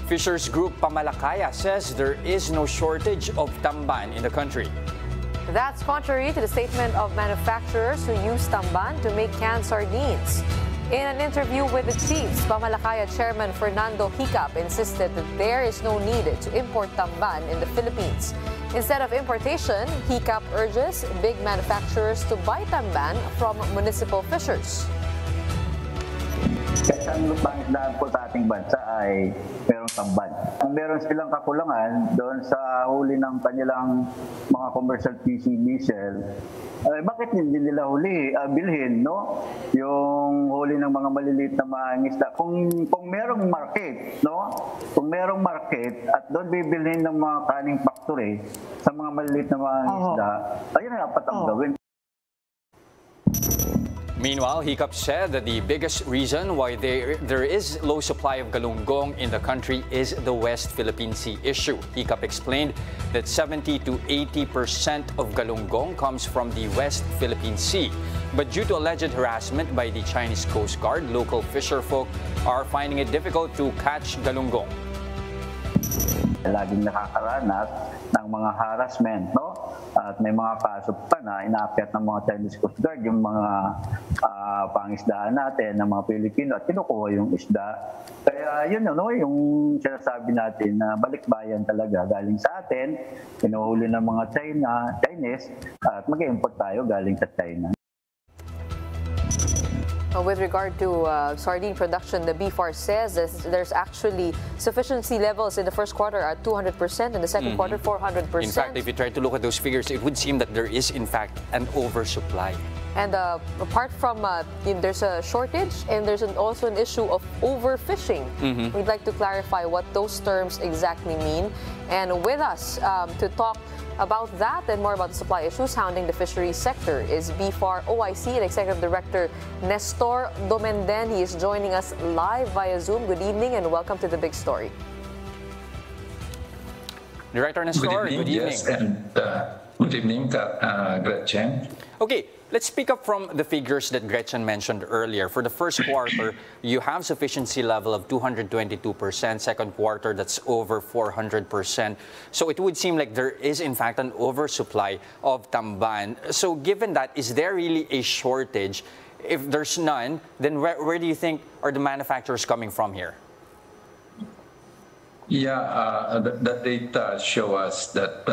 Fishers Group Pamalakaya says there is no shortage of tamban in the country. That's contrary to the statement of manufacturers who use tamban to make canned sardines. In an interview with the Chiefs, Pamalakaya Chairman Fernando Hicap insisted that there is no need to import tamban in the Philippines. Instead of importation, Hicap urges big manufacturers to buy tamban from municipal fishers. Kasi ang pangisdaan po sa ating bansa ay merong tamban. Meron silang kakulangan doon sa huli ng kanilang mga commercial fishing vessel. Bakit hindi nila bilhin, no? Yung huli ng mga maliliit na mga isda. Kung merong market, no? Kung merong market at doon bibilhin ng mga canning factory sa mga maliliit na mga isda, ayun na dapat ang gawin. Meanwhile, Hicap said that the biggest reason why there is low supply of galunggong in the country is the West Philippine Sea issue. Hicap explained that 70 to 80% of galunggong comes from the West Philippine Sea. But due to alleged harassment by the Chinese Coast Guard, local fisherfolk are finding it difficult to catch galunggong. Laging nakakaranas ng mga harassment, no? At may mga kaso pa na inaakyat ng mga Chinese Coast Guard yung mga pangisdaan natin ng mga Pilipino at kinukuha yung isda. Kaya yun, no, yung sinasabi natin na balikbayan talaga galing sa atin, kinuhuli ng mga Chinese at mag-import tayo galing sa China. With regard to sardine production, the BFAR says that there's actually sufficiency levels in the first quarter at 200%, in the second quarter 400%. In fact, if you try to look at those figures, it would seem that there is in fact an oversupply. And apart from there's a shortage and there's also an issue of overfishing. We'd like to clarify what those terms exactly mean. And with us to talk about that and more about the supply issues hounding the fisheries sector is BFAR OIC and Executive Director Nestor Domenden. He is joining us live via Zoom. Good evening and welcome to The Big Story. Director Nestor, good evening. Yes, and good evening, Gretchen. Okay, let's pick up from the figures that Gretchen mentioned earlier. For the first quarter, you have sufficiency level of 222%. Second quarter, that's over 400%. So it would seem like there is, in fact, an oversupply of tamban. So given that, is there really a shortage? If there's none, then where do you think are the manufacturers coming from here? Yeah, the data show us that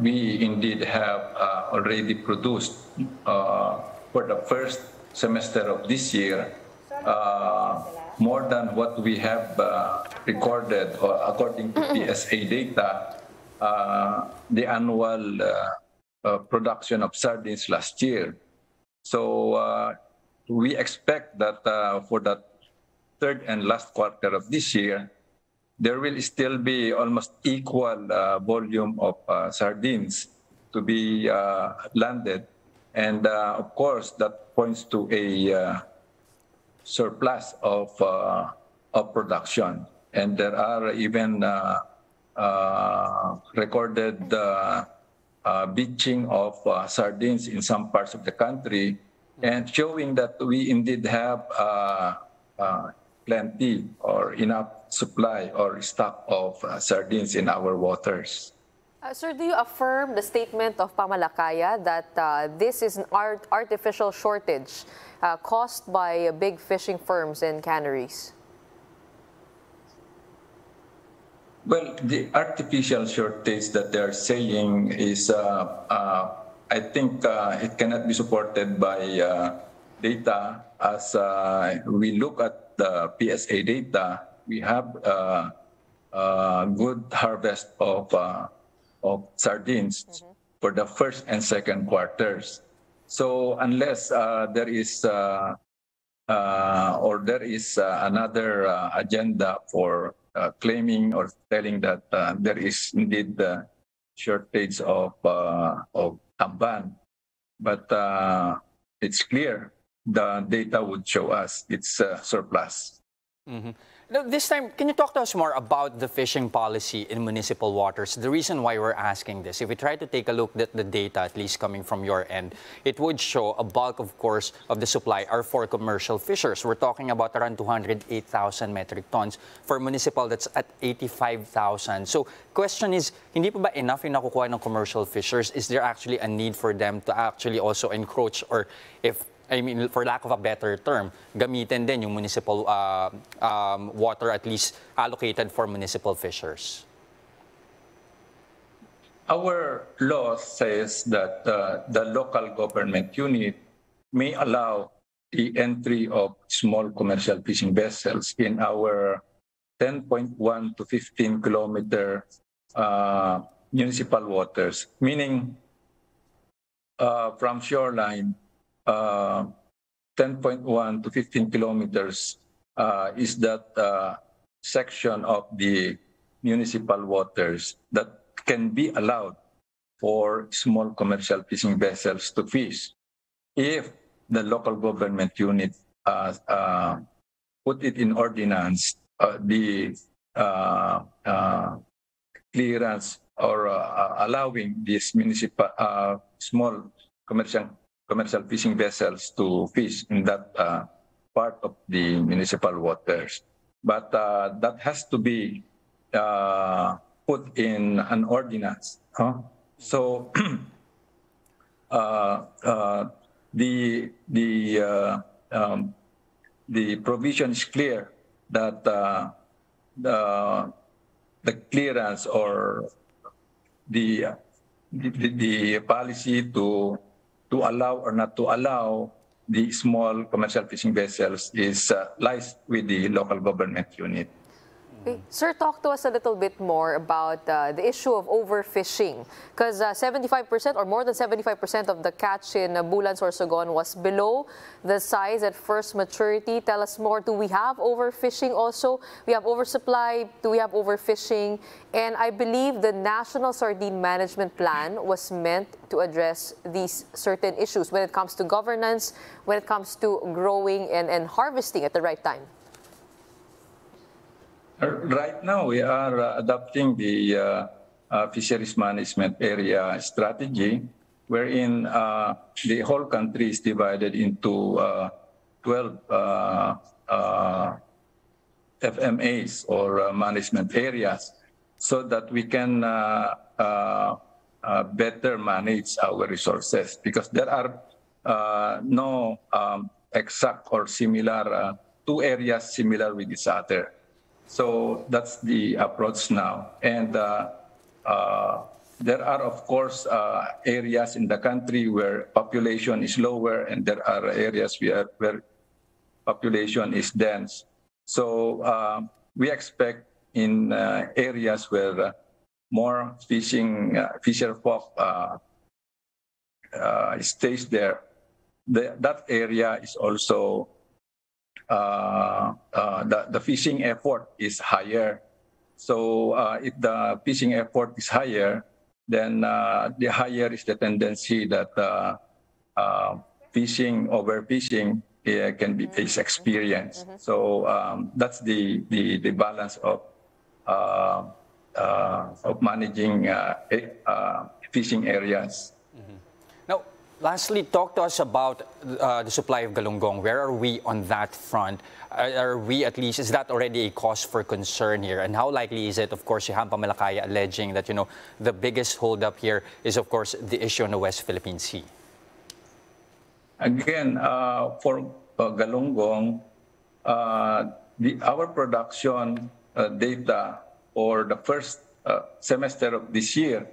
we indeed have already produced for the first semester of this year more than what we have recorded, or according to PSA data, the annual production of sardines last year. So we expect that for the third and last quarter of this year, there will still be almost equal volume of sardines to be landed. And of course, that points to a surplus of production. And there are even recorded beaching of sardines in some parts of the country, and showing that we indeed have plenty or enough supply or stock of sardines in our waters. Sir, do you affirm the statement of Pamalakaya that this is an artificial shortage caused by big fishing firms and canneries? Well, the artificial shortage that they are saying is, I think it cannot be supported by data. As we look at the PSA data, we have good harvest of sardines for the first and second quarters. So unless there is another agenda for claiming or telling that there is indeed the shortage of tamban, but it's clear the data would show us it's surplus. Now, this time, can you talk to us more about the fishing policy in municipal waters? The reason why we're asking this, if we try to take a look at the data, at least coming from your end, it would show a bulk, of course, of the supply are for commercial fishers. We're talking about around 208,000 metric tons. For municipal, that's at 85,000. So, question is, hindi pa ba enough yung nakukuha ng commercial fishers? Is there actually a need for them to actually also encroach, or if I mean, for lack of a better term, gamitin din yung municipal water at least allocated for municipal fishers? Our law says that the local government unit may allow the entry of small commercial fishing vessels in our 10.1 to 15 kilometer municipal waters, meaning from shoreline, 10.1 to 15 kilometers is that section of the municipal waters that can be allowed for small commercial fishing vessels to fish if the local government unit put it in ordinance, the clearance or allowing these municipal small commercial fishing vessels to fish in that part of the municipal waters. But that has to be put in an ordinance. So the provision is clear that the clearance or the policy to allow or not to allow the small commercial fishing vessels lies with the local government unit. Okay. Sir, talk to us a little bit more about the issue of overfishing, because 75% or more than 75% of the catch in Bulan Sorsogon was below the size at first maturity. Tell us more. Do we have overfishing also? We have oversupply. Do we have overfishing? And I believe the National Sardine Management Plan was meant to address these certain issues when it comes to governance, when it comes to growing and harvesting at the right time. Right now, we are adopting the fisheries management area strategy, wherein the whole country is divided into 12 FMAs or management areas, so that we can better manage our resources, because there are no exact or similar two areas similar with each other. So that's the approach now. And there are, of course, areas in the country where population is lower, and there are areas where population is dense. So we expect in areas where more fisher folk stays there, that area is also the fishing effort is higher. So if the fishing effort is higher, then the higher is the tendency that overfishing can be experienced. So that's the balance of managing fishing areas. Now, lastly, talk to us about the supply of galunggong. Where are we on that front? Are we at least, is that already a cause for concern here? And how likely is it? Of course, you have Pamalakaya alleging that, the biggest holdup here is, of course, the issue on the West Philippine Sea. Again, for galunggong, our production data for the first semester of this year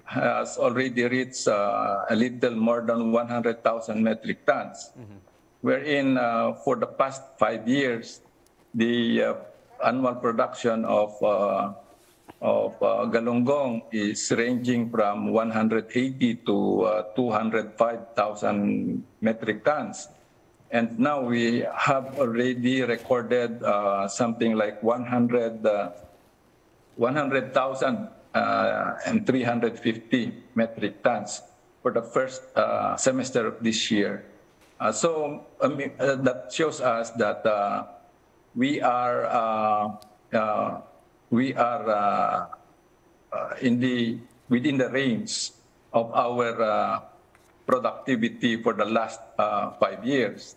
has already reached a little more than 100,000 metric tons, wherein for the past 5 years, the annual production of galunggong is ranging from 180 to 205,000 metric tons. And now we have already recorded something like 100,000 and 350 metric tons for the first semester of this year. So that shows us that we are within the range of our productivity for the last 5 years.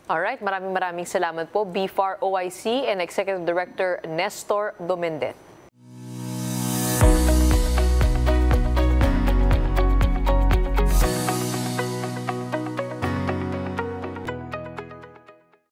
Alright, maraming salamat po, BFAR OIC and Executive Director Nestor Domenden.